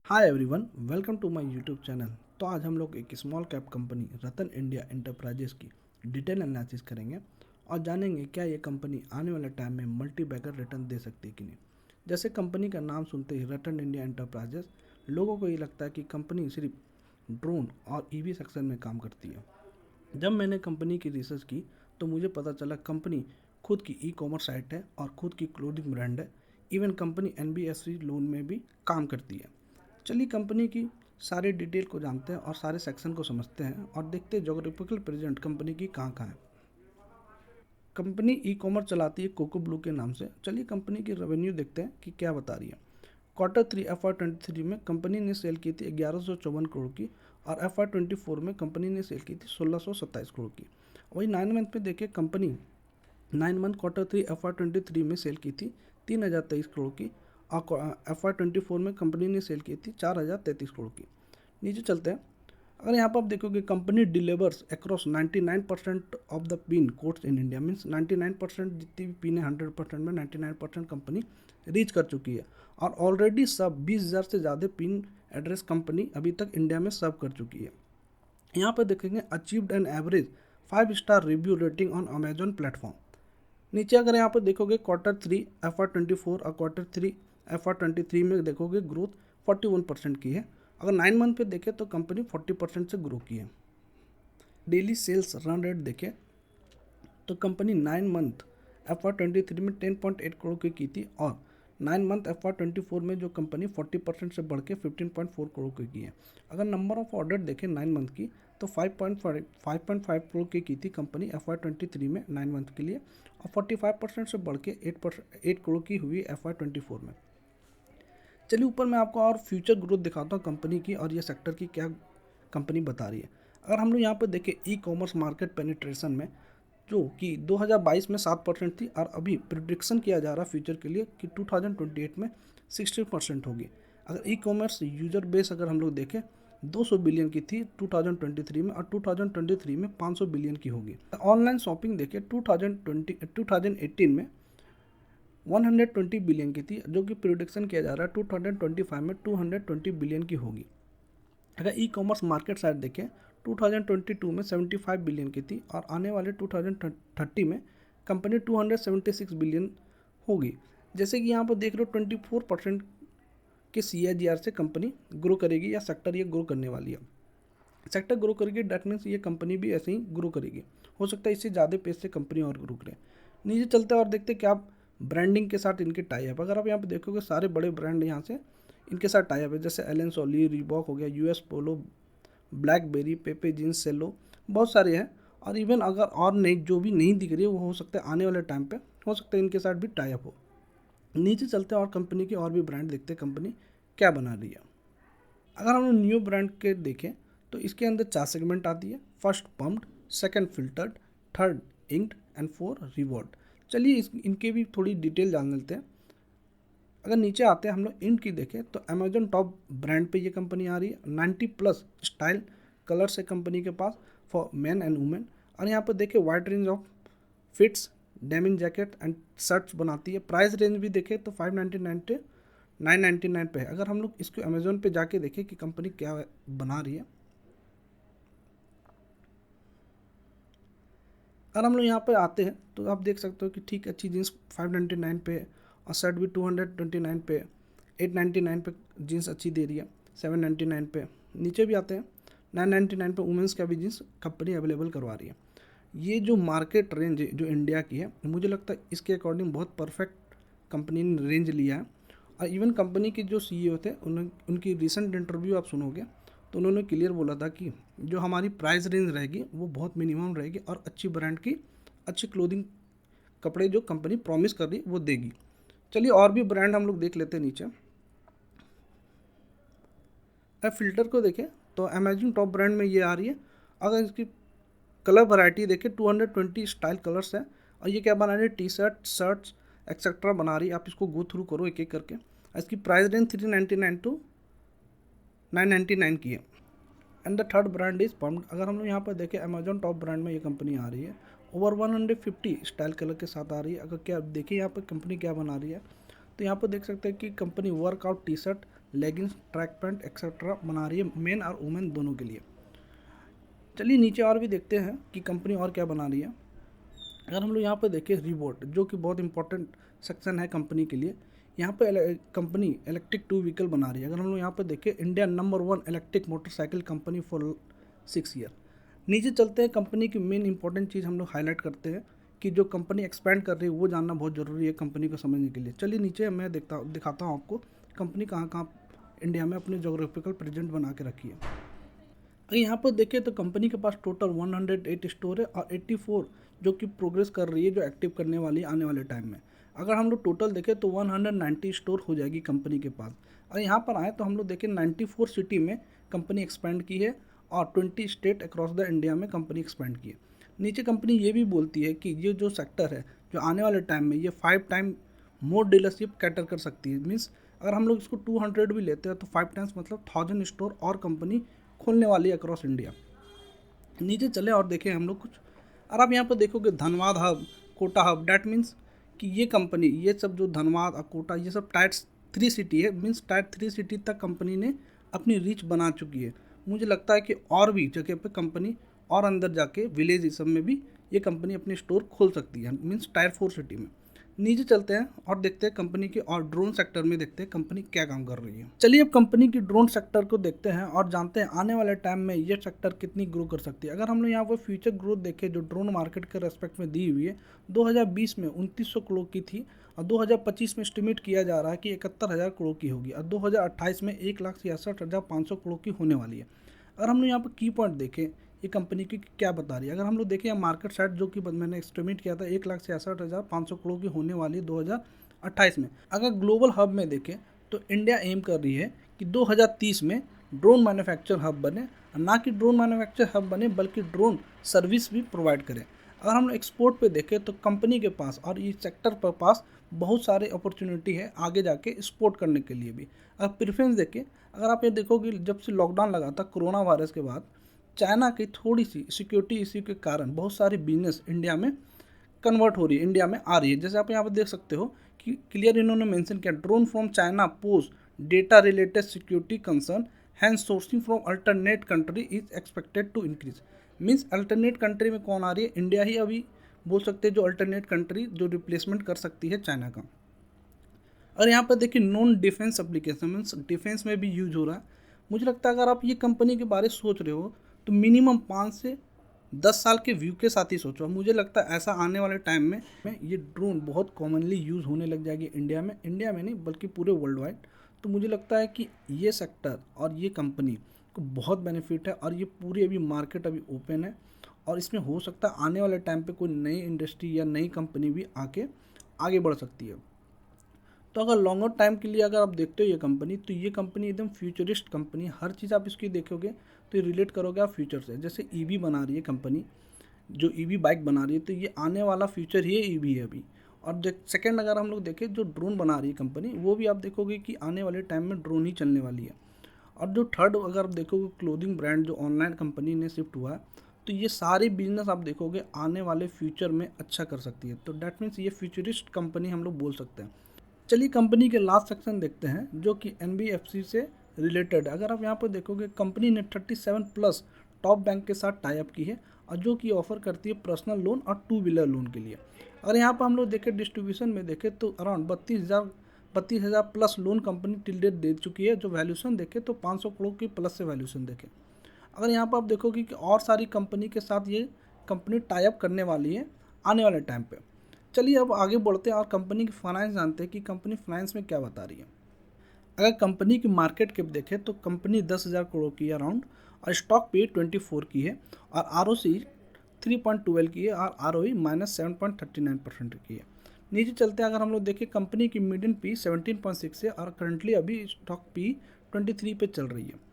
Hi everyone, welcome to my YouTube channel. तो आज हम लोग एक small cap company Ratan India enterprises की डिटेल एनालिसिस करेंगे और जानेंगे क्या ये कंपनी आने वाले टाइम में मल्टी बैगर रिटर्न दे सकती है कि नहीं। जैसे कंपनी का नाम सुनते ही रतन इंडिया एंटरप्राइजेस, लोगों को ये लगता है कि कंपनी सिर्फ ड्रोन और ईवी सेक्शन में काम करती है। जब मैंने कंपनी की रिसर्च की तो मुझे पता चला कंपनी खुद की ई कॉमर्स साइट है और खुद की क्लोथिंग ब्रांड है। इवन कंपनी एनबीएफसी लोन में भी काम करती है। चलिए कंपनी की सारी डिटेल को जानते हैं और सारे सेक्शन को समझते हैं और देखते हैं जोग्राफिकल प्रेजेंट कंपनी की कहाँ कहाँ है। कंपनी ई कॉमर्स चलाती है कोको ब्लू के नाम से। चलिए कंपनी की रेवेन्यू देखते हैं कि क्या बता रही है। क्वार्टर 3 FY23 में कंपनी ने सेल की थी 1154 करोड़ की और FY24 में कंपनी ने सेल की थी 1627 करोड़ की। वही 9 मंथ में देखिए कंपनी 9 मंथ क्वार्टर 3 FY23 में सेल की थी 3023 करोड़ की और FY24 में कंपनी ने सेल की थी 4033 करोड़ की। नीचे चलते हैं। अगर यहाँ पर आप देखोगे company delivers across 99% of the pin codes in India. Means 99% जितनी भी पिन है 100% में 99% कंपनी रीच कर चुकी है और ऑलरेडी सब 20,000 से ज़्यादा पिन एड्रेस कंपनी अभी तक इंडिया में सर्व कर चुकी है। यहाँ पर देखेंगे achieved an average 5 star review rating on Amazon platform. नीचे अगर यहाँ पर देखोगे क्वार्टर 3 FY24 और क्वार्टर 3 FY23 में देखोगे ग्रोथ 41% की है। अगर 9 मंथ पे देखें तो कंपनी 40% से ग्रो की है। डेली सेल्स रन रेट देखें तो कंपनी 9 मंथ FY23 में 10.8 करोड़ की थी और 9 मंथ FY24 में जो कंपनी 40% से बढ़ के 15.4 करोड़ की है। अगर नंबर ऑफ ऑर्डर देखें 9 मंथ की तो 5.5 करोड़ की थी कंपनी FY23 में 9 मंथ के लिए और 45% से बढ़ के 8 करोड़ की हुई FY24 में। चलिए ऊपर मैं आपको और फ्यूचर ग्रोथ दिखाता हूँ कंपनी की और ये सेक्टर की क्या कंपनी बता रही है। अगर हम लोग यहाँ पर देखें ई कॉमर्स मार्केट पेनिट्रेशन में, जो कि 2022 में 7% थी और अभी प्रिडिक्शन किया जा रहा फ्यूचर के लिए कि 2028 में 60% होगी। अगर ई कॉमर्स यूजर बेस अगर हम लोग देखें 200 बिलियन की थी 2023 में और 2023 में 500 बिलियन की होगी। ऑनलाइन शॉपिंग देखें 2018 में 120 बिलियन की थी, जो कि प्रिडिक्शन किया जा रहा है 2025 में 220 बिलियन की होगी। अगर ई कॉमर्स मार्केट साइड देखें 2022 में 75 बिलियन की थी और आने वाले 2030 में कंपनी 276 बिलियन होगी। जैसे कि यहाँ पर देख रहे हो 24% के CAGR से कंपनी ग्रो करेगी या सेक्टर ये ग्रो करने वाली है। सेक्टर ग्रो करेगी डैट मीन्स ये कंपनी भी ऐसे ही ग्रो करेगी। हो सकता है इससे ज़्यादा पेज से कंपनी और ग्रो करे। नीचे चलते हैं और देखते हैं क्या ब्रांडिंग के साथ इनके टाई अप। अगर आप यहाँ पे देखोगे सारे बड़े ब्रांड यहाँ से इनके साथ टाई अप है, जैसे एलन सोली, रीबॉक हो गया, US पोलो, ब्लैकबेरी, पेपे जीन्स, सेलो, बहुत सारे हैं। और इवन अगर और नहीं जो भी नहीं दिख रही है वो हो सकता है आने वाले टाइम पे हो सकता है इनके साथ भी टाई अप हो। नीचे चलते हैं और कंपनी के और भी ब्रांड देखते हैं कंपनी क्या बना रही है। अगर हम लोग न्यू ब्रांड के देखें तो इसके अंदर 4 सेगमेंट आती है। First pumped, second filtered, third inked and 4 reward. चलिए इनके भी थोड़ी डिटेल जान लेते हैं। अगर नीचे आते हैं हम लोग इंक की देखें तो अमेजन टॉप ब्रांड पे ये कंपनी आ रही है। 90+ स्टाइल कलर्स है कंपनी के पास फॉर मैन एंड वुमेन। और यहाँ पर देखें wide range of fits, denim jacket and shirts बनाती है। प्राइस रेंज भी देखें तो 599 से 999 पे है। अगर हम लोग इसको अमेजोन पे जाके देखें कि कंपनी क्या बना रही है, अगर हम लोग यहाँ पर आते हैं तो आप देख सकते हो कि ठीक अच्छी जीन्स 599 पे है और शर्ट भी 229 पे है। 899 पे जीन्स अच्छी दे रही है, 799 पे। नीचे भी आते हैं 999 पे वुमेंस का भी जीन्स कंपनी अवेलेबल करवा रही है। ये जो मार्केट रेंज है जो इंडिया की है, मुझे लगता है इसके अकॉर्डिंग बहुत परफेक्ट कंपनी ने रेंज लिया है। और इवन कंपनी के जो CEO थे उनकी रिसेंट इंटरव्यू आप सुनोगे तो उन्होंने क्लियर बोला था कि जो हमारी प्राइस रेंज रहेगी वो बहुत मिनिमम रहेगी और अच्छी ब्रांड की अच्छी क्लोथिंग कपड़े जो कंपनी प्रॉमिस कर रही वो देगी। चलिए और भी ब्रांड हम लोग देख लेते हैं नीचे। अब फिल्टर को देखें तो अमेजन टॉप ब्रांड में ये आ रही है। अगर इसकी कलर वैरायटी देखें 220 स्टाइल कलर्स है और ये क्या बना रही है, टी शर्ट, शर्ट्स एक्सेट्रा बना रही है। आप इसको गो थ्रू करो एक एक करके। इसकी प्राइस रेंज 399 टू 999 की है। And the third brand is pump. अगर हम लोग यहाँ पर देखें अमेजॉन टॉप ब्रांड में ये कंपनी आ रही है। ओवर 150 स्टाइल कलर के साथ आ रही है। अगर क्या देखिए यहाँ पर कंपनी क्या बना रही है तो यहाँ पर देख सकते हैं कि company workout T shirt leggings, track pant etcetera बना रही है मेन और वुमेन दोनों के लिए। चलिए नीचे और भी देखते हैं कि कंपनी और क्या बना रही है। अगर हम लोग यहाँ पर देखें रीबोट, जो कि बहुत इंपॉर्टेंट सेक्शन है कंपनी के लिए, यहाँ पे कंपनी इलेक्ट्रिक 2 व्हीकल बना रही है। अगर हम लोग यहाँ पर देखें, India number 1 electric motorcycle company for 6 year. नीचे चलते हैं, कंपनी की मेन इंपॉर्टेंट चीज़ हम लोग हाईलाइट करते हैं कि जो कंपनी एक्सपैंड कर रही है वो जानना बहुत ज़रूरी है कंपनी को समझने के लिए। चलिए नीचे मैं दिखाता हूँ आपको कंपनी कहाँ कहाँ इंडिया में अपनी जोग्राफिकल प्रेजेंट बना के रखी है। अगर यहाँ पर देखें तो कंपनी के पास टोटल 108 स्टोर है और 84 जो कि प्रोग्रेस कर रही है, जो एक्टिव करने वाली है आने वाले टाइम में। अगर हम लोग टोटल देखें तो 190 स्टोर हो जाएगी कंपनी के पास। अगर यहाँ पर आए तो हम लोग देखें 94 सिटी में कंपनी एक्सपेंड की है और 20 स्टेट अक्रॉस द इंडिया में कंपनी एक्सपेंड की है। नीचे कंपनी ये भी बोलती है कि ये जो सेक्टर है जो आने वाले टाइम में ये 5 टाइम मोर डीलरशिप कैटर कर सकती है। मीन्स अगर हम लोग इसको 200 भी लेते हैं तो 5 टाइम्स मतलब 1000 स्टोर और कंपनी खोलने वाली है अक्रॉस इंडिया। नीचे चले और देखें हम लोग कुछ, और आप यहाँ पर देखोगे Dhanbad hub, Kota hub, that means कि ये कंपनी, ये सब जो धनबाद और कोटा, ये सब टायर 3 सिटी है। मीन्स टायर 3 सिटी तक कंपनी ने अपनी रीच बना चुकी है। मुझे लगता है कि और भी जगह पे कंपनी और अंदर जाके विलेज इस सब में भी ये कंपनी अपने स्टोर खोल सकती है, मीन्स टायर 4 सिटी में। नीचे चलते हैं और देखते हैं कंपनी के और ड्रोन सेक्टर में देखते हैं कंपनी क्या काम कर रही है। चलिए अब कंपनी की ड्रोन सेक्टर को देखते हैं और जानते हैं आने वाले टाइम में ये सेक्टर कितनी ग्रो कर सकती है। अगर हम लोग यहाँ पर फ्यूचर ग्रोथ देखें जो ड्रोन मार्केट के रेस्पेक्ट में दी हुई है, 2020 में 2900 करोड़ की थी और 2025 में एस्टिमेट किया जा रहा है कि 71,000 करोड़ की होगी और 2028 में 1,66,500 करोड़ की होने वाली है। अगर हम लोग यहाँ पर की पॉइंट देखें ये कंपनी की क्या बता रही है, अगर हम लोग देखें मार्केट साइड जो कि मैंने एस्टिमेट किया था 1,66,500 करोड़ की होने वाली 2028 में। अगर ग्लोबल हब में देखें तो इंडिया एम कर रही है कि 2030 में ड्रोन मैन्युफैक्चर हब बने, ना कि ड्रोन मैन्युफैक्चर हब बने बल्कि ड्रोन सर्विस भी प्रोवाइड करें। अगर हम एक्सपोर्ट पे देखें तो कंपनी के पास और इस सेक्टर पर पास बहुत सारे अपॉर्चुनिटी है आगे जाके एक्सपोर्ट करने के लिए भी। अगर प्रेफरेंस देखें, अगर आप ये देखोगे जब से लॉकडाउन लगा था कोरोना वायरस के बाद, चाइना की थोड़ी सी सिक्योरिटी इश्यू के कारण बहुत सारी बिजनेस इंडिया में कन्वर्ट हो रही है, इंडिया में आ रही है। जैसे आप यहाँ पर देख सकते हो कि क्लियर इन्होंने मेंशन किया, drone from China pose data related security concern, hence sourcing from alternate country is expected to increase. Means alternate country में कौन आ रही है, इंडिया ही अभी बोल सकते हैं जो अल्टरनेट कंट्री जो रिप्लेसमेंट कर सकती है चाइना का। और यहाँ पर देखिए non defence application, means defence में भी यूज हो रहा है। मुझे लगता है अगर आप ये कंपनी के बारे में सोच रहे हो तो मिनिमम 5 से 10 साल के व्यू के साथ ही सोचो। मुझे लगता है ऐसा आने वाले टाइम में ये ड्रोन बहुत कॉमनली यूज़ होने लग जाएगी इंडिया में नहीं बल्कि पूरे वर्ल्ड वाइड। तो मुझे लगता है कि ये सेक्टर और ये कंपनी को बहुत बेनिफिट है और ये पूरी अभी मार्केट अभी ओपन है और इसमें हो सकता है आने वाले टाइम पे कोई नई इंडस्ट्री या नई कंपनी भी आके आगे बढ़ सकती है। तो अगर लॉन्गर टाइम के लिए अगर आप देखते हो ये कंपनी, तो ये कंपनी एकदम फ्यूचरिस्ट कंपनी, हर चीज़ आप इसकी देखोगे तो ये रिलेट करोगे आप फ्यूचर से। जैसे ईवी बना रही है कंपनी, जो ईवी बाइक बना रही है, तो ये आने वाला फ्यूचर ही ईवी है अभी। और सेकंड अगर हम लोग देखें जो ड्रोन बना रही है कंपनी, वो भी आप देखोगे कि आने वाले टाइम में ड्रोन ही चलने वाली है। और जो थर्ड अगर आप देखोगे क्लोथिंग ब्रांड जो ऑनलाइन कंपनी ने शिफ्ट हुआ है, तो ये सारे बिजनेस आप देखोगे आने वाले फ्यूचर में अच्छा कर सकती है। तो डैट मीन्स ये फ्यूचरिस्ट कंपनी हम लोग बोल सकते हैं। चलिए कंपनी के लास्ट सेक्शन देखते हैं जो कि एनबीएफसी से रिलेटेड है। अगर आप यहाँ पर देखोगे कंपनी ने 37 प्लस टॉप बैंक के साथ टाई अप की है और जो कि ऑफर करती है पर्सनल लोन और 2 व्हीलर लोन के लिए। अगर यहाँ पर हम लोग देखें डिस्ट्रीब्यूशन में देखें तो around 32,000 plus loan company till date दे चुकी है। जो वैल्यूशन देखें तो 500 करोड़ की प्लस से वैल्यूशन देखें। अगर यहाँ पर आप देखोगे कि और सारी कंपनी के साथ ये कंपनी टाई अप करने वाली है आने वाले टाइम पे। चलिए अब आगे बढ़ते हैं और कंपनी की फाइनेंस जानते हैं कि कंपनी फाइनेंस में क्या बता रही है। अगर कंपनी की मार्केट कैप देखें तो कंपनी 10,000 करोड़ की है अराउंड और स्टॉक पे 24 की है और ROC 3.12 की है और ROE -7.39% की है। नीचे चलते हैं अगर हम लोग देखें कंपनी की मीडियन पी 17.6 है और करंटली अभी स्टॉक पी 23 पे चल रही है।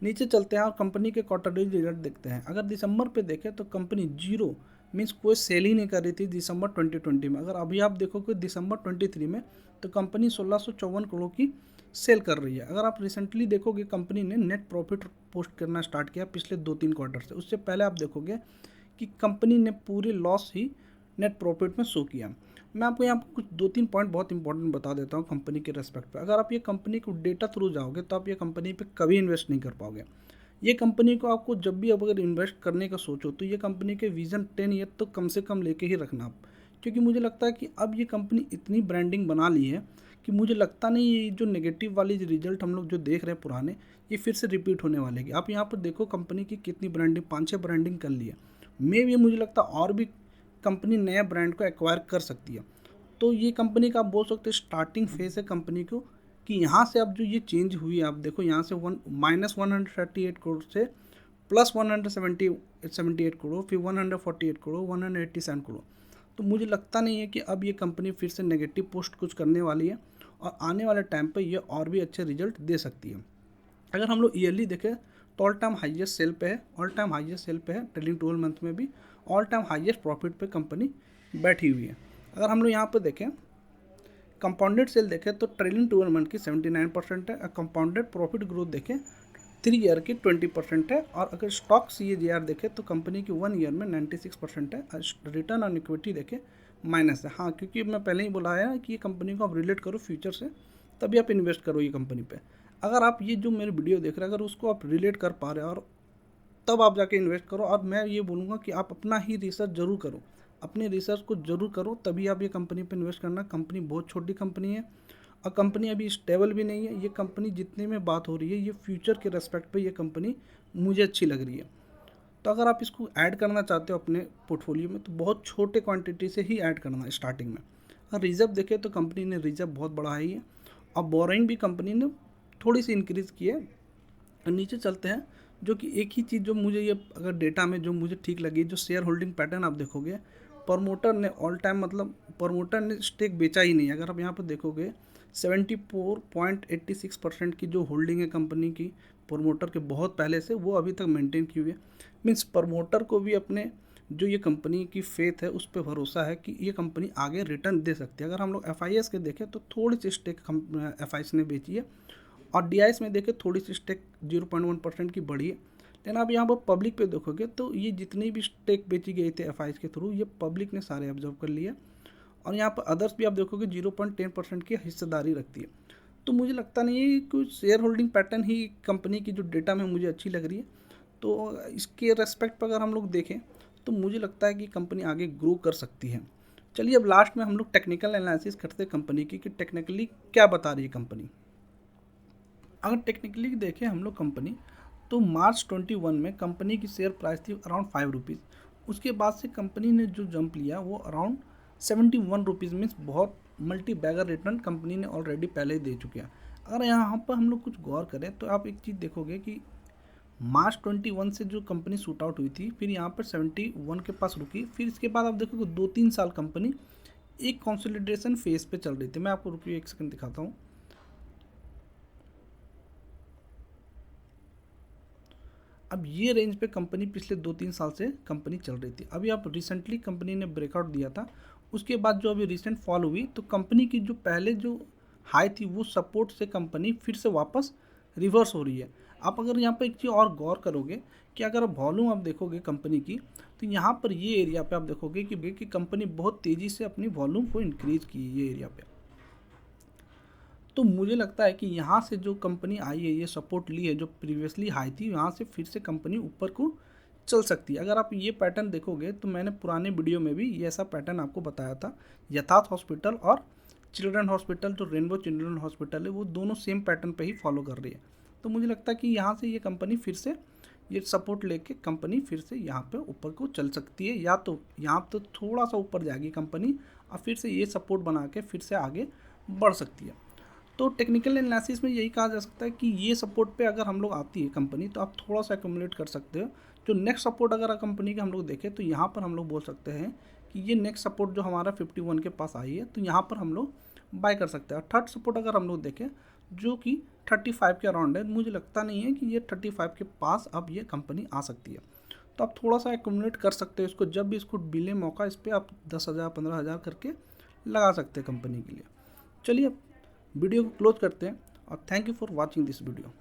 नीचे चलते हैं और कंपनी के क्वार्टरली रिजल्ट देखते हैं। अगर दिसंबर पे देखें तो कंपनी जीरो मीन्स कोई सेल ही नहीं कर रही थी दिसंबर 2020 में। अगर अभी आप देखोगे दिसंबर 23 में तो कंपनी 1654 करोड़ की सेल कर रही है। अगर आप रिसेंटली देखोगे कंपनी ने नेट प्रॉफिट पोस्ट करना स्टार्ट किया पिछले 2-3 क्वार्टर से। उससे पहले आप देखोगे कि कंपनी ने पूरी लॉस ही नेट प्रॉफिट में शो किया। मैं आपको यहाँ पर कुछ 2-3 पॉइंट बहुत इंपॉर्टेंट बता देता हूँ कंपनी के रेस्पेक्ट पे। अगर आप ये कंपनी को डेटा थ्रू जाओगे तो आप ये कंपनी पे कभी इन्वेस्ट नहीं कर पाओगे। ये कंपनी को आपको जब भी आप अगर इन्वेस्ट करने का सोचो तो ये कंपनी के विजन 10 ईयर तो कम से कम लेके ही रखना आप, क्योंकि मुझे लगता है कि अब ये कंपनी इतनी ब्रांडिंग बना ली है कि मुझे लगता नहीं ये जो नेगेटिव वाली रिजल्ट हम लोग जो देख रहे हैं पुराने, ये फिर से रिपीट होने वाले हैं। आप यहाँ पर देखो कंपनी की कितनी ब्रांडिंग, 5-6 ब्रांडिंग कर ली है। मे भी मुझे लगता है और भी कंपनी नया ब्रांड को एक्वायर कर सकती है। तो ये कंपनी का आप बोल सकते हैं स्टार्टिंग फेज है कंपनी को, कि यहाँ से अब जो ये चेंज हुई है, आप देखो यहाँ से -138 करोड़ से +178 करोड़, फिर 148 करोड़, 187 करोड़। तो मुझे लगता नहीं है कि अब ये कंपनी फिर से नेगेटिव पोस्ट कुछ करने वाली है, और आने वाले टाइम पे ये और भी अच्छे रिजल्ट दे सकती है। अगर हम लोग ईयरली देखें तो ऑल टाइम हाईएस्ट सेल पे है, ट्रेलिंग 12 मंथ में भी ऑल टाइम हाईएस्ट प्रॉफिट पे कंपनी बैठी हुई है। अगर हम लोग यहाँ पर देखें कंपाउंडेड सेल देखें तो ट्रेलिंग 12 मंथ की 79% है, और कंपाउंडेड प्रॉफिट ग्रोथ देखें 3 ईयर की 20% है। और अगर स्टॉक CAGR देखें तो कंपनी की 1 ईयर में 96% है। रिटर्न ऑन इक्विटी देखें माइनस है। हाँ, क्योंकि मैं पहले ही बोला है कि ये कंपनी को आप रिलेट करो फ्यूचर से, तभी आप इन्वेस्ट करो ये कंपनी पे। अगर आप ये जो मेरे वीडियो देख रहे हैं अगर उसको आप रिलेट कर पा रहे हो और तब आप जाके इन्वेस्ट करो। और मैं ये बोलूँगा कि आप अपना ही रिसर्च जरूर करो, अपने रिसर्च को जरूर करो, तभी आप ये कंपनी पे इन्वेस्ट करना। कंपनी बहुत छोटी कंपनी है और कंपनी अभी स्टेबल भी नहीं है। ये कंपनी जितने में बात हो रही है ये फ्यूचर के रेस्पेक्ट पे ये कंपनी मुझे अच्छी लग रही है। तो अगर आप इसको ऐड करना चाहते हो अपने पोर्टफोलियो में तो बहुत छोटे क्वांटिटी से ही ऐड करना है स्टार्टिंग में। अगर रिजर्व देखें तो कंपनी ने रिजर्व बहुत बढ़ाई है, और बोरिंग भी कंपनी ने थोड़ी सी इंक्रीज़ की है। नीचे चलते हैं, जो कि एक ही चीज़ जो मुझे ये अगर डेटा में जो मुझे ठीक लगी, जो शेयर होल्डिंग पैटर्न आप देखोगे, प्रमोटर ने ऑल टाइम मतलब प्रमोटर ने स्टेक बेचा ही नहीं। अगर आप यहाँ पर देखोगे 74.86% की जो होल्डिंग है कंपनी की प्रमोटर के बहुत पहले से, वो अभी तक मेंटेन की हुई है। मीन्स प्रमोटर को भी अपने जो ये कंपनी की फेथ है उस पर भरोसा है कि ये कंपनी आगे रिटर्न दे सकती है। अगर हम लोग FIS के देखें तो थोड़ी सी स्टेक FIS ने बेची है, और DIS में देखें थोड़ी सी स्टेक 0.1% की बढ़ी है। लेकिन आप यहाँ पर पब्लिक पे देखोगे तो ये जितनी भी स्टेक बेची गई थी FIS के थ्रू, ये पब्लिक ने सारे ऑब्जर्व कर लिए। और यहाँ पर अदर्स भी आप देखोगे 0.10% की हिस्सेदारी रखती है। तो मुझे लगता नहीं है कि शेयर होल्डिंग पैटर्न ही कंपनी की जो डेटा में मुझे अच्छी लग रही है। तो इसके रेस्पेक्ट पर अगर हम लोग देखें तो मुझे लगता है कि कंपनी आगे ग्रो कर सकती है। चलिए अब लास्ट में हम लोग टेक्निकल एनालिसिस करते हैं कंपनी की, कि टेक्निकली क्या बता रही है कंपनी। अगर टेक्निकली देखें हम लोग कंपनी, तो मार्च 21 में कंपनी की शेयर प्राइस थी अराउंड 5 रुपीज़। उसके बाद से कंपनी ने जो जंप लिया वो अराउंड 71 रुपीज़, मीन्स बहुत मल्टी बैगर रिटर्न कंपनी ने ऑलरेडी पहले ही दे चुके हैं। अगर यहाँ पर हम लोग कुछ गौर करें तो आप एक चीज़ देखोगे कि मार्च 21 से जो कंपनी शूट आउट हुई थी, फिर यहाँ पर 71 के पास रुकी, फिर इसके बाद आप देखोगे 2-3 साल कंपनी एक कंसोलिडेशन फेज पे चल रही थी। मैं आपको रुकिए 1 सेकंड दिखाता हूँ। अब ये रेंज पे कंपनी पिछले 2-3 साल से कंपनी चल रही थी। अभी आप रिसेंटली कंपनी ने ब्रेकआउट दिया था, उसके बाद जो अभी रिसेंट फॉल हुई तो कंपनी की जो पहले जो हाई थी वो सपोर्ट से कंपनी फिर से वापस रिवर्स हो रही है। आप अगर यहाँ पर एक चीज़ और गौर करोगे कि अगर वॉल्यूम आप देखोगे कंपनी की, तो यहाँ पर ये एरिया पे आप देखोगे कि कंपनी बहुत तेज़ी से अपनी वॉल्यूम को इंक्रीज़ की है ये एरिया पे। तो मुझे लगता है कि यहाँ से जो कंपनी आई है, ये सपोर्ट ली है जो प्रीवियसली हाई थी, यहाँ से फिर से कंपनी ऊपर को चल सकती है। अगर आप ये पैटर्न देखोगे तो मैंने पुराने वीडियो में भी ये ऐसा पैटर्न आपको बताया था। यथार्थ हॉस्पिटल और चिल्ड्रन हॉस्पिटल, जो रेनबो चिल्ड्रन हॉस्पिटल है, वो दोनों सेम पैटर्न पे ही फॉलो कर रही है। तो मुझे लगता है कि यहाँ से ये कंपनी फिर से ये सपोर्ट लेके कंपनी फिर से यहाँ पे ऊपर को चल सकती है, या तो यहाँ तो थोड़ा सा ऊपर जाएगी कंपनी और फिर से ये सपोर्ट बना के फिर से आगे बढ़ सकती है। तो टेक्निकल एनालिसिस में यही कहा जा सकता है कि ये सपोर्ट पे अगर हम लोग आती है कंपनी तो आप थोड़ा सा एक्यूमुलेट कर सकते हो। जो नेक्स्ट सपोर्ट अगर कंपनी के हम लोग देखें तो यहाँ पर हम लोग बोल सकते हैं कि ये नेक्स्ट सपोर्ट जो हमारा 51 के पास आई है, तो यहाँ पर हम लोग बाय कर सकते हैं। थर्ड सपोर्ट अगर हम लोग देखें जो कि 35 के अराउंड है, मुझे लगता नहीं है कि ये 35 के पास अब ये कंपनी आ सकती है। तो आप थोड़ा सा एक्यूमुलेट कर सकते हो इसको, जब भी इसको मिले मौका इस पर आप 10,000 15,000 करके लगा सकते हैं कंपनी के लिए। चलिए वीडियो को क्लोज करते हैं और thank you for watching this video.